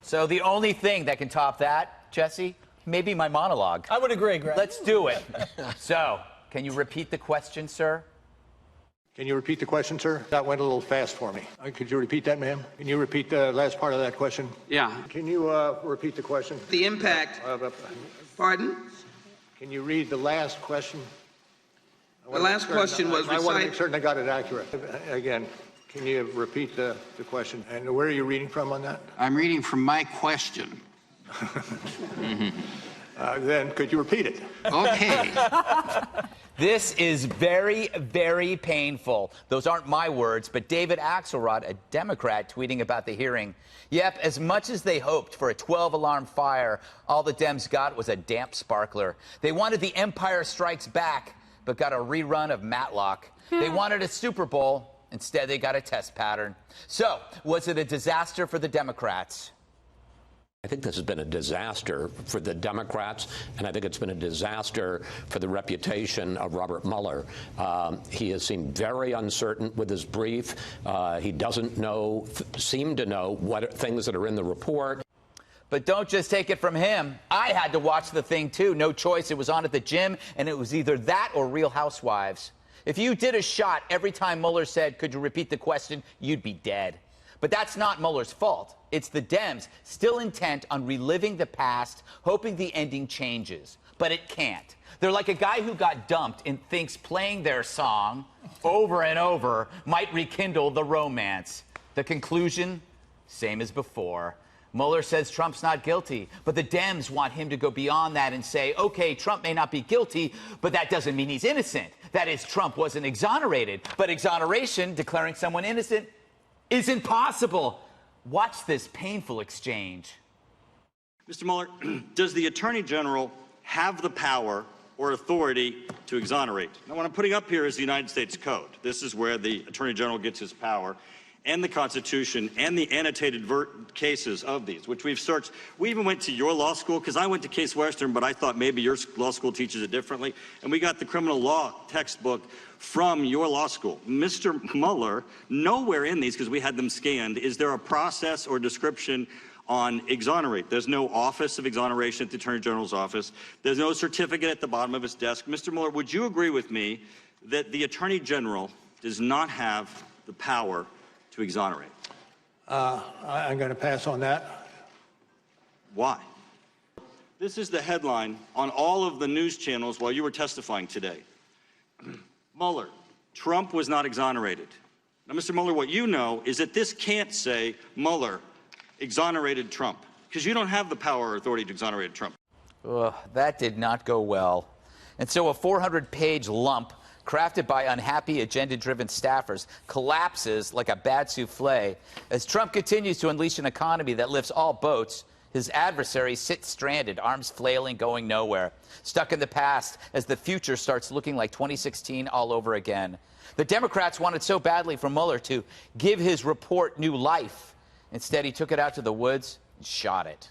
So the only thing that can top that, Jesse, maybe my monologue. I would agree, Greg. Let's do it. So, can you repeat the question, sir? Can you repeat the question, sir? That went a little fast for me. Could you repeat that, ma'am? Can you repeat the last part of that question? Yeah. Can you repeat the question? The impact. Pardon? Can you read the last question? The last question was I want to make certain I got it accurate. Again, can you repeat the question? And where are you reading from on that? I'm reading from my question. Then could you repeat it? Okay. This is very, very painful. Those aren't my words, but David Axelrod, a Democrat, tweeting about the hearing. Yep, as much as they hoped for a 12-alarm fire, all the Dems got was a damp sparkler. They wanted the Empire Strikes Back, but got a rerun of Matlock. They wanted a Super Bowl. Instead, they got a test pattern. So, was it a disaster for the Democrats? I think this has been a disaster for the Democrats, and I think it's been a disaster for the reputation of Robert Mueller. He has seemed very uncertain with his brief. He doesn't seem to know what things that are in the report. But don't just take it from him. I had to watch the thing, too. No choice. It was on at the gym, and it was either that or Real Housewives. If you did a shot every time Mueller said, could you repeat the question, you'd be dead. But that's not Mueller's fault. It's the Dems still intent on reliving the past, hoping the ending changes. But it can't. They're like a guy who got dumped and thinks playing their song over and over might rekindle the romance. The conclusion? Same as before. Mueller says Trump's not guilty, but the Dems want him to go beyond that and say, okay, Trump may not be guilty, but that doesn't mean he's innocent. That is, Trump wasn't exonerated. But exoneration, declaring someone innocent, isn't possible. Watch this painful exchange. Mr. Mueller, does the Attorney General have the power or authority to exonerate? Now, what I'm putting up here is the United States Code. This is where the Attorney General gets his power, and the Constitution, and the annotated cases of these, which we've searched. We even went to your law school, because I went to Case Western, but I thought maybe your law school teaches it differently, and we got the criminal law textbook from your law school. Mr. Mueller, nowhere in these, because we had them scanned, is there a process or description on exonerate. There's no office of exoneration at the Attorney General's office. There's no certificate at the bottom of his desk. Mr. Mueller, would you agree with me that the Attorney General does not have the power to exonerate? I'm going to pass on that. Why? This is the headline on all of the news channels while you were testifying today. Mueller, Trump was not exonerated. Now, Mr. Mueller, what you know is that this can't say Mueller exonerated Trump, because you don't have the power or authority to exonerate Trump. Ugh, that did not go well. And so a 400-page lump crafted by unhappy, agenda-driven staffers collapses like a bad souffle as Trump continues to unleash an economy that lifts all boats. His adversaries sit stranded, arms flailing, going nowhere, stuck in the past as the future starts looking like 2016 all over again. The Democrats wanted so badly for Mueller to give his report new life. Instead, he took it out to the woods and shot it.